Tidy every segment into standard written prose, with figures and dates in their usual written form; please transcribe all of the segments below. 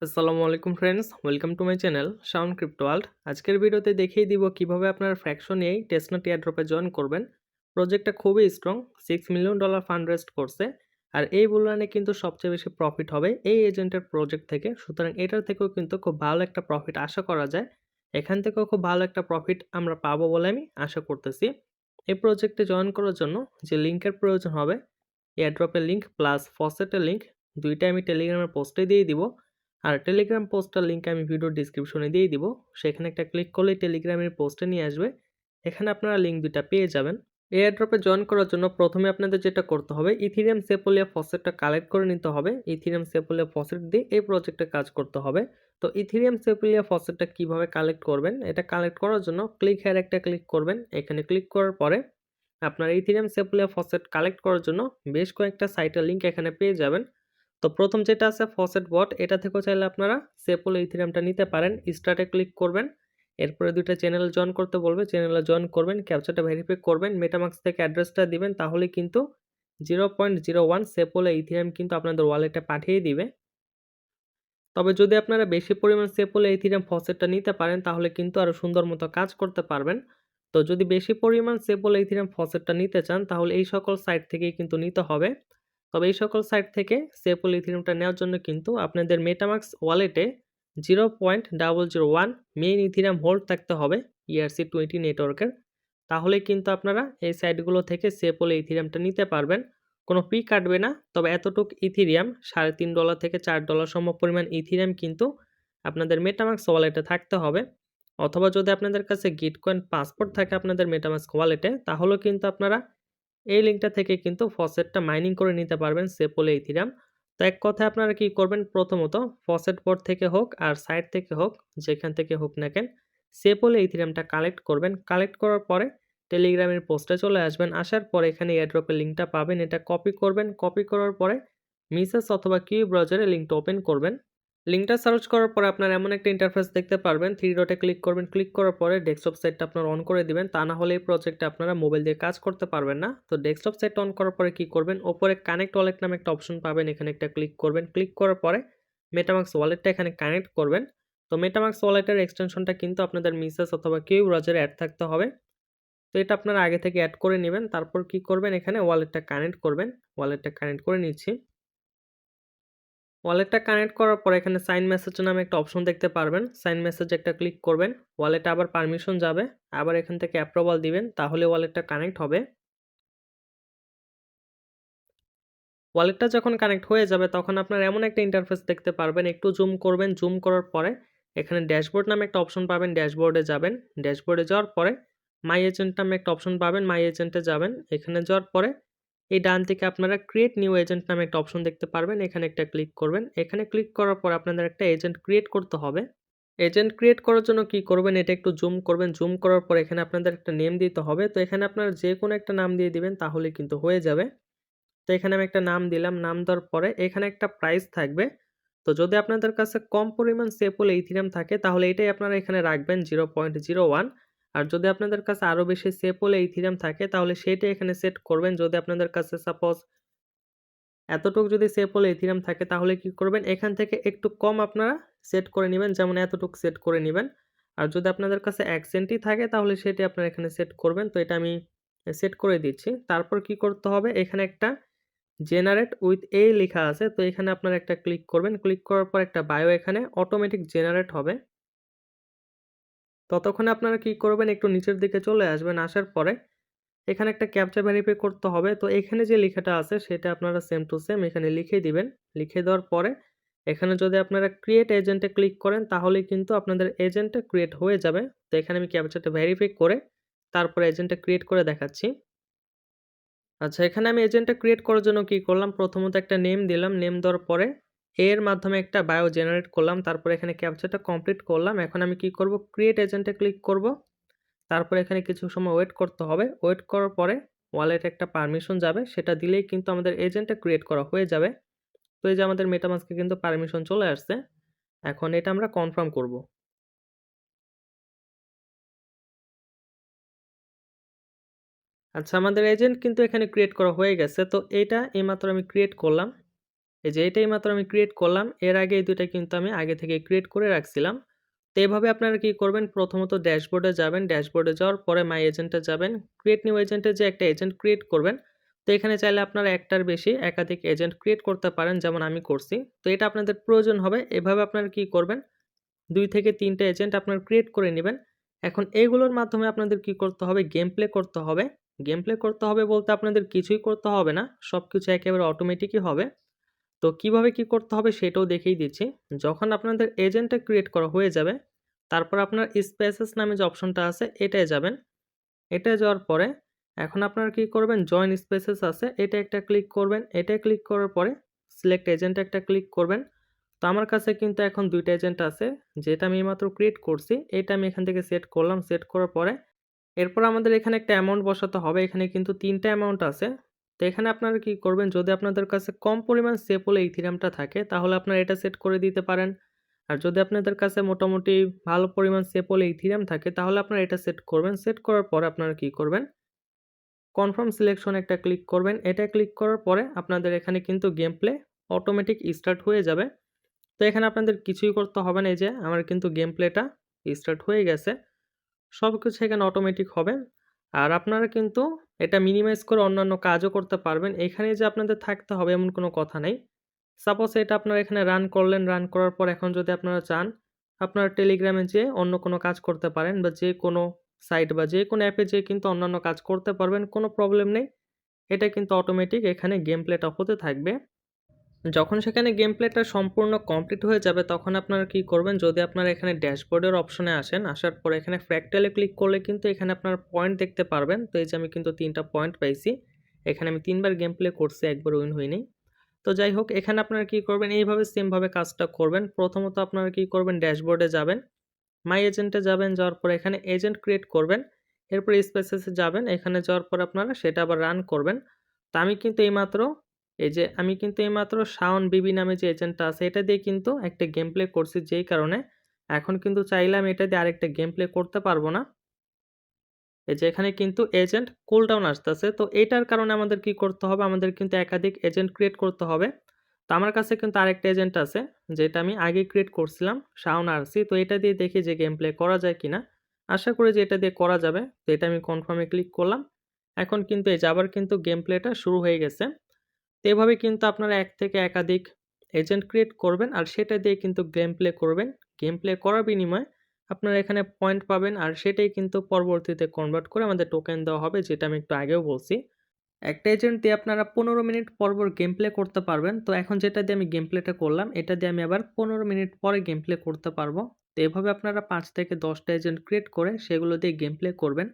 আসসালামু আলাইকুম friends, welcome to my channel sound crypto world. আজকের ভিডিওতে দেখিয়ে দিব কিভাবে আপনারা ফ্র্যাকশন এই টেস্টনেট এয়ারড্রপে জয়েন করবেন। প্রজেক্টটা খুবই স্ট্রং, $6 মিলিয়ন ফান্ড রেস্ট করছে। আর এই বুলরানে কিন্তু সবচেয়ে বেশি প্রফিট হবে এই এজেন্টের প্রজেক্ট থেকে, সুতরাং এটার থেকেও কিন্তু খুব ভালো একটা প্রফিট আশা করা যায়। এখান থেকেও খুব ভালো একটা প্রফিট আমরা পাবো বলে আমি আশা করতেছি। এই প্রজেক্টে জয়েন করার জন্য যে লিঙ্কের প্রয়োজন হবে, এয়ারড্রপের লিঙ্ক প্লাস ফসেটের লিঙ্ক, দুইটা আমি টেলিগ্রামের পোস্টে দিয়ে দিব। আর টেলিগ্রাম পোস্টটার লিঙ্ক আমি ভিডিও ডিসক্রিপশনে দিয়ে দিব। সেখানে একটা ক্লিক করলেই টেলিগ্রামের পোস্টে নিয়ে আসবে। এখানে আপনারা লিঙ্ক দুইটা পেয়ে যাবেন। এয়ারড্রপে জয়েন করার জন্য প্রথমে আপনাদের যেটা করতে হবে, ইথিরিয়াম সেপোলিয়া ফসেটটা কালেক্ট করে নিতে হবে। ইথিরিয়াম সেপোলিয়া ফসেট দিয়ে এই প্রজেক্টে কাজ করতে হবে। তো ইথিরিয়াম সেপোলিয়া ফসেটটা কিভাবে কালেক্ট করবেন, এটা কালেক্ট করার জন্য ক্লিক হেয়ার একটা ক্লিক করবেন। এখানে ক্লিক করার পরে আপনার ইথিরিয়াম সেপোলিয়া ফসেট কালেক্ট করার জন্য বেশ কয়েকটা সাইটের লিঙ্ক এখানে পেয়ে যাবেন। তো প্রথম যেটা আছে ফসেট বট, এটা থেকেও চাইলে আপনারা সেপোল ইথিরিয়ামটা নিতে পারেন। স্টার্টে ক্লিক করবেন, এরপরে দুইটা চ্যানেল জয়েন করতে বলবে, চ্যানেলে জয়েন করবেন, ক্যাপচারটা ভেরিফাই করবেন, মেটামাক্স থেকে অ্যাড্রেসটা দিবেন, তাহলে কিন্তু 0.01 সেপোলে ইথিরিয়াম কিন্তু আপনাদের ওয়ালেটে পাঠিয়ে দিবে। তবে যদি আপনারা বেশি পরিমাণ সেপোলে ইথিরিয়াম ফসেটটা নিতে পারেন, তাহলে কিন্তু আরও সুন্দর মতো কাজ করতে পারবেন। তো যদি বেশি পরিমাণ সেপোলে ইথিরিয়াম ফসেটটা নিতে চান, তাহলে এই সকল সাইট থেকেই কিন্তু নিতে হবে। তবে এই সকল সাইট থেকে সেপোল ইথিরিয়ামটা নেওয়ার জন্য কিন্তু আপনাদের মেটামাক্স ওয়ালেটে 0.001 মেইন ইথিরিয়াম হোল্ড থাকতে হবে ERC20 নেটওয়ার্কের। তাহলে কিন্তু আপনারা এই সাইটগুলো থেকে সেপোল ইথিরিয়ামটা নিতে পারবেন। কোনো ফি কাটবে না। তবে এতটুক ইথিরিয়াম $3.5 থেকে $4 সম পরিমাণ ইথিরিয়াম কিন্তু আপনাদের মেটামাক্স ওয়ালেটে থাকতে হবে। অথবা যদি আপনাদের কাছে গিটকয়েন পাসপোর্ট থাকে আপনাদের মেটামাস্ক ওয়ালেটে, তাহলেও কিন্তু আপনারা এই লিঙ্কটা থেকে কিন্তু ফসেটটা মাইনিং করে নিতে পারবেন সেপোলে ইথিরিয়াম। তো এক কথায় আপনারা কি করবেন, প্রথমত ফসেট বোর্ড থেকে হোক আর সাইট থেকে হোক, যেখান থেকে হোক না কেন, সেপোলে ইথিরিয়ামটা কালেক্ট করবেন। কালেক্ট করার পরে টেলিগ্রামের পোস্টে চলে আসবেন। আসার পরে এখানে এয়ারড্রপের লিঙ্কটা পাবেন, এটা কপি করবেন। কপি করার পরে মিসেস অথবা কিউ ব্রাউজারে লিঙ্কটা ওপেন করবেন। লিঙ্কটা সার্চ করার পরে আপনারা এমন একটা ইন্টারফেস দেখতে পারবেন। 3 ডটে ক্লিক করবেন। ক্লিক করার পরে ডেস্কটপ সাইটটা আপনারা অন করে দিবেন। তা না হলে এই প্রজেক্টে আপনারা মোবাইল দিয়ে কাজ করতে পারবেন না। তো ডেস্কটপ সাইট অন করার পরে কি করবেন, ওপরে কানেক্ট ওয়ালেট নামে একটা অপশন পাবেন, এখানে একটা ক্লিক করবেন। ক্লিক করার পরে মেটামাক্স ওয়ালেটটা এখানে কানেক্ট করবেন। তো মেটামাক্স ওয়ালেটের এক্সটেনশনটা কিন্তু আপনাদের মিসেস অথবা কিউ ব্রাউজারে অ্যাড থাকতে হবে। তো এটা আপনারা আগে থেকে অ্যাড করে নেবেন। তারপর কি করবেন, এখানে ওয়ালেটটা কানেক্ট করবেন। ওয়ালেটটা কানেক্ট করে নিচ্ছি। ওয়ালেটটা কানেক্ট করার পর এখানে সাইন মেসেজ নামে একটা অপশন দেখতে পারবেন। সাইন মেসেজ একটা ক্লিক করবেন। ওয়ালেটে আবার পারমিশন যাবে, আবার এখান থেকে অ্যাপ্রুভাল দিবেন, তাহলে ওয়ালেটটা কানেক্ট হবে। ওয়ালেটটা যখন কানেক্ট হয়ে যাবে তখন আপনারা এমন একটা ইন্টারফেস দেখতে পারবেন। একটু জুম করবেন। জুম করার পরে এখানে ড্যাশবোর্ড নামে একটা অপশন পাবেন, ড্যাশবোর্ডে যাবেন। ড্যাশবোর্ডে যাওয়ার পরে মাই এজেন্ট নামে একটা অপশন পাবেন, মাই এজেন্টে যাবেন। এখানে যাওয়ার পরে এই ডান দিকে আপনারা ক্রিয়েট নিউ এজেন্ট নামে একটা অপশন দেখতে পারবেন, এখানে একটা ক্লিক করবেন। এখানে ক্লিক করার পর আপনাদের একটা এজেন্ট ক্রিয়েট করতে হবে। এজেন্ট ক্রিয়েট করার জন্য কি করবেন, এটা একটু জুম করবেন। জুম করার পর এখানে আপনাদের একটা নেম দিতে হবে। তো এখানে আপনারা যে কোনো একটা নাম দিয়ে দিবেন, তাহলে কিন্তু হয়ে যাবে। তো এখানে আমি একটা নাম দিলাম। নাম দেওয়ার পরে এখানে একটা প্রাইস থাকবে। তো যদি আপনাদের কাছে কম পরিমাণ সেপল ইথিরিয়াম থাকে, তাহলে এটাই আপনারা এখানে রাখবেন 0.01। আর যদি আপনাদের কাছে আরও বেশি সেপল ইথিরিয়াম থাকে, তাহলে সেটাই এখানে সেট করবেন। যদি আপনাদের কাছে সাপোজ এতটুক যদি সেপল ইথিরিয়াম থাকে, তাহলে কি করবেন, এখান থেকে একটু কম আপনারা সেট করে নেবেন, যেমন এতটুক সেট করে নেবেন। আর যদি আপনাদের কাছে 1 সেন্টই থাকে, তাহলে সেটি আপনারা এখানে সেট করবেন। তো এটা আমি সেট করে দিচ্ছি। তারপর কি করতে হবে, এখানে একটা জেনারেট উইথ এই লেখা আছে। তো এখানে আপনারা একটা ক্লিক করবেন। ক্লিক করার পর একটা বায়ো এখানে অটোমেটিক জেনারেট হবে। ততক্ষণে আপনারা কি করবেন, একটু নিচের দিকে চলে আসবেন। আসার পরে এখানে একটা ক্যাপচা ভেরিফাই করতে হবে। তো এখানে যে লেখাটা আছে সেটা আপনারা সেম টু সেম এখানে লিখে দিবেন। লিখে দেওয়ার পরে এখানে যদি আপনারা ক্রিয়েট এজেন্টে ক্লিক করেন, তাহলে কিন্তু আপনাদের এজেন্টটা ক্রিয়েট হয়ে যাবে। তো এখানে আমি ক্যাপচাটা ভেরিফাই করে তারপরে এজেন্টটা ক্রিয়েট করে দেখাচ্ছি। আচ্ছা, এখানে আমি এজেন্টটা ক্রিয়েট করার জন্য কি করলাম, প্রথমত একটা নেম দিলাম। নেম দেওয়ার পরে এর মাধ্যমে একটা বায়ো জেনারেট করলাম। তারপরে এখানে ক্যাপচাটা কমপ্লিট করলাম। এখন আমি কি করব, ক্রিয়েট এজেন্টে ক্লিক করব। তারপরে এখানে কিছু সময় ওয়েট করতে হবে। ওয়েট করার পরে ওয়ালেটে একটা পারমিশন যাবে, সেটা দিলেই কিন্তু আমাদের এজেন্টটা ক্রিয়েট করা হয়ে যাবে। তো এই যে আমাদের মেটামাস্কে কিন্তু পারমিশন চলে আসছে। এখন এটা আমরা কনফার্ম করব। আচ্ছা, আমাদের এজেন্ট কিন্তু এখানে ক্রিয়েট করা হয়ে গেছে। তো এইটা এইমাত্র আমি ক্রিয়েট করলাম। এই যে এটাই মাত্র আমি ক্রিয়েট করলাম। এর আগে এই ২ টা কিন্তু আমি আগে থেকে ক্রিয়েট করে রাখছিলাম। তো এভাবে আপনারা কি করবেন, প্রথমত ড্যাশবোর্ডে যাবেন। ড্যাশবোর্ডে যাওয়ার পরে মাই এজেন্টে যাবেন। ক্রিয়েট নিউ এজেন্টে যেয়ে একটা এজেন্ট ক্রিয়েট করবেন। তো এখানে চাইলে আপনারা একটার বেশি একাধিক এজেন্ট ক্রিয়েট করতে পারেন, যেমন আমি করছি। তো এটা আপনাদের প্রয়োজন হবে। এভাবে আপনারা কি করবেন, ২ থেকে ৩ টা এজেন্ট আপনারা ক্রিয়েট করে নিবেন। এখন এগুলোর মাধ্যমে আপনাদের কি করতে হবে, গেম প্লে করতে হবে। গেম প্লে করতে হবে বলতে আপনাদের কিছুই করতে হবে না। সবকিছু একেবারে অটোমেটিকই হবে। তো কিভাবে কি করতে হবে সেটাও দেখিয়ে দিচ্ছি। যখন আপনাদের এজেন্টটা ক্রিয়েট করা হয়ে যাবে, তারপর আপনার স্পেসেস নামে যে অপশনটা আছে এটায় যাবেন। এটায় যাওয়ার পরে এখন আপনারা কি করবেন, জয়েন স্পেসেস আছে এটা একটা ক্লিক করবেন। এটায় ক্লিক করার পরে সিলেক্ট এজেন্ট একটা ক্লিক করবেন। তো আমার কাছে কিন্তু এখন ২ টা এজেন্ট আছে, যেটা আমি এইমাত্র ক্রিয়েট করছি। এটা আমি এখান থেকে সেট করলাম। সেট করার পরে এরপর আমাদের এখানে একটা অ্যামাউন্ট বসাতে হবে। এখানে কিন্তু ৩ টা অ্যামাউন্ট আছে। তো এখানে আপনারা কি করবেন, যদি আপনাদের কাছে কম পরিমাণ সেপল ইথিরিয়ামটা থাকে তাহলে আপনারা এটা সেট করে দিতে পারেন। আর যদি আপনাদের কাছে মোটামুটি ভালো পরিমাণ সেপল ইথিরিয়াম থাকে তাহলে আপনারা এটা সেট করবেন। সেট করার পরে আপনারা কি করবেন, কনফার্ম সিলেকশন একটা ক্লিক করবেন। এটা ক্লিক করার পরে আপনাদের এখানে কিন্তু গেম প্লে অটোমেটিক স্টার্ট হয়ে যাবে। তো এখানে আপনাদের কিছুই করতে হবে না। এই যে আমার কিন্তু গেম প্লেটা স্টার্ট হয়ে গেছে। সবকিছু এখানে অটোমেটিক হবে। আর আপনারা কিন্তু এটা মিনিমাইজ করে অন্যান্য কাজও করতে পারবেন। এখানে যে আপনাদের থাকতে হবে এমন কোনো কথা নাই। সাপোজ এটা আপনারা এখানে রান করলেন, রান করার পর এখন যদি আপনারা চান, আপনারা টেলিগ্রামে যেয়ে অন্য কোনো কাজ করতে পারেন বা যেকোনো সাইট বা যেকোনো অ্যাপে যেয়ে কিন্তু অন্যান্য কাজ করতে পারবেন। কোনো প্রবলেম নেই। এটা কিন্তু অটোমেটিক এখানে গেম প্লেটা হতে থাকবে। যখন সেখানে গেম প্লেটা সম্পূর্ণ কমপ্লিট হয়ে যাবে তখন আপনারা কি করবেন, যদি আপনারা এখানে ড্যাশবোর্ডের অপশনে আসেন, আসার পরে এখানে ফ্র্যাকটালে ক্লিক করলে কিন্তু এখানে আপনারা পয়েন্ট দেখতে পারবেন। তো এই যে আমি কিন্তু ৩ টা পয়েন্ট পাইছি। এখানে আমি ৩ বার গেম প্লে করছি, একবার উইন হইনি। তো যাই হোক, এখানে আপনারা কি করবেন, এইভাবে সেমভাবে কাজটা করবেন। প্রথমত আপনারা কি করবেন, ড্যাশবোর্ডে যাবেন, মাই এজেন্টে যাবেন, যাওয়ার পরে এখানে এজেন্ট ক্রিয়েট করবেন। এরপর স্পেসেসে যাবেন, এখানে যাওয়ার পর আপনারা সেটা আবার রান করবেন। তো আমি কিন্তু এইমাত্র শাওন বিবি নামে যে এজেন্টটা আছে এটা দিয়ে কিন্তু একটা গেম প্লে করছি, যেই কারণে এখন কিন্তু চাইলে আমি এটা দিয়ে আরেকটা গেম প্লে করতে পারবো না। এই যে এখানে কিন্তু এজেন্ট কুলডাউন আসতেছে। তো এইটার কারণে আমাদের কি করতে হবে, আমাদের কিন্তু একাধিক এজেন্ট ক্রিয়েট করতে হবে। তো আমার কাছে কিন্তু আরেকটা এজেন্ট আছে যেটা আমি আগে ক্রিয়েট করছিলাম, শাওন আরসি। তো এটা দিয়ে দেখি যে গেম প্লে করা যায় কিনা। আশা করি যে এটা দিয়ে করা যাবে। তো এটা আমি কনফার্মে ক্লিক করলাম। এখন কিন্তু এই যে আবার কিন্তু গেম প্লেটা শুরু হয়ে গেছে। তো এভাবে কিন্তু আপনারা এক থেকে একাধিক এজেন্ট ক্রিয়েট করবেন আর সেটা দিয়ে কিন্তু গেম প্লে করবেন। গেম প্লে করার বিনিময়ে আপনারা এখানে পয়েন্ট পাবেন আর সেটাই কিন্তু পরবর্তীতে কনভার্ট করে আমাদের টোকেন দেওয়া হবে, যেটা আমি একটু আগেও বলছি। একটা এজেন্ট দিয়ে আপনারা ১৫ মিনিট পর গেম প্লে করতে পারবেন। তো এখন যেটা দিয়ে আমি গেম প্লেটা করলাম এটা দিয়ে আমি আবার ১৫ মিনিট পরে গেম প্লে করতে পারবো। তো এভাবে আপনারা ৫ থেকে ১০ টা এজেন্ট ক্রিয়েট করে সেগুলো দিয়ে গেম প্লে করবেন।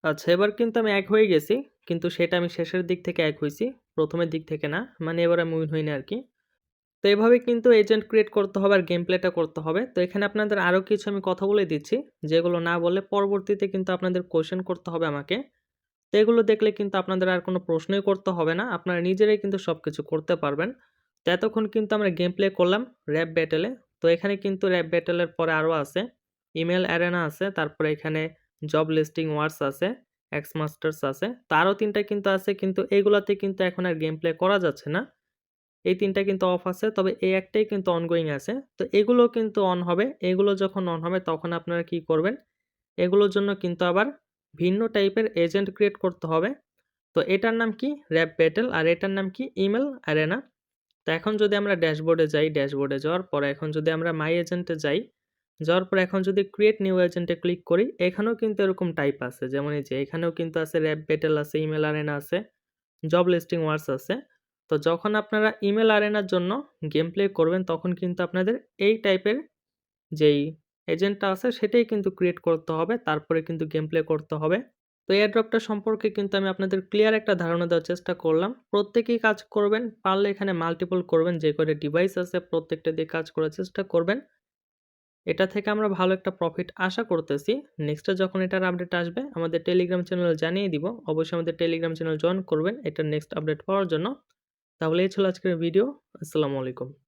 আচ্ছা, এবার কিন্তু আমি এক হয়ে গেছি। কিন্তু সেটা আমি শেষের দিক থেকে এক হইছি। ১ম এর দিক থেকে না। মানে এবার আমি উইন হইনি আরকি। তো এভাবে কিন্তু এজেন্ট ক্রিয়েট করতে হবে আর গেম প্লেটা করতে হবে। তো এখানে আপনাদের আরও কিছু আমি কথা বলে দিচ্ছি, যেগুলো না বললে পরবর্তীতে কিন্তু আপনাদের কোয়েশ্চেন করতে হবে আমাকে। তো এগুলো দেখলে কিন্তু আপনাদের আর কোনো প্রশ্নই করতে হবে না। আপনারা নিজেরাই কিন্তু সবকিছু করতে পারবেন। তো এতক্ষণ কিন্তু আমরা গেম প্লে করলাম র‍্যাপ ব্যাটেলে। তো এখানে কিন্তু র‍্যাপ ব্যাটেলের পরে আরও আছে। ইমেল অ্যারেনা আছে, তারপরে এখানে জব লিস্টিং ওয়ার্স আছে, এক্স মাস্টার্স আছে। তো আরও ৩ টা কিন্তু আছে, কিন্তু এগুলাতে কিন্তু এখন আর গেম প্লে করা যাচ্ছে না। এই ৩ টা কিন্তু অফ আছে। তবে এই একটাই কিন্তু অনগোয়িং আছে। তো এগুলো কিন্তু অন হবে। এগুলো যখন অন হবে তখন আপনারা কি করবেন, এগুলোর জন্য কিন্তু আবার ভিন্ন টাইপের এজেন্ট ক্রিয়েট করতে হবে। তো এটার নাম কি, র‍্যাপ ব্যাটেল, আর এটার নাম কি, ইমেল অ্যারেনা। তো এখন যদি আমরা ড্যাশবোর্ডে যাই, ড্যাশবোর্ডে যাওয়ার পরে এখন যদি আমরা মাই এজেন্টে যাই, যাওয়ার পরে এখন যদি ক্রিয়েট নিউ এজেন্টে ক্লিক করি, এখানেও কিন্তু এরকম টাইপ আছে। যেমন এই যে এখানেও কিন্তু আছে র‍্যাপ ব্যাটেল আছে, ইমেল অ্যারেনা আছে, জব লিস্টিং ওয়ার্স আছে। তো যখন আপনারা ইমেল অ্যারেনার জন্য গেম প্লে করবেন তখন কিন্তু আপনাদের এই টাইপের যেই এজেন্টটা আছে সেটাই কিন্তু ক্রিয়েট করতে হবে। তারপরে কিন্তু গেম প্লে করতে হবে। তো এয়ারড্রপটা সম্পর্কে কিন্তু আমি আপনাদের ক্লিয়ার একটা ধারণা দেওয়ার চেষ্টা করলাম। প্রত্যেকেই কাজ করবেন। পারলে এখানে মাল্টিপল করবেন। যে কয়টা ডিভাইস আছে প্রত্যেকটা দিয়ে কাজ করার চেষ্টা করবেন। এটা থেকে আমরা ভালো একটা প্রফিট আশা করতেছি। নেক্সটে যখন এটার আপডেট আসবে আমাদের টেলিগ্রাম চ্যানেলে জানিয়ে দিব। অবশ্যই আমাদের টেলিগ্রাম চ্যানেল জয়েন করবেন এটার নেক্সট আপডেট পাওয়ার জন্য। তাহলে এই ছিল আজকের ভিডিও। আসসালামু আলাইকুম।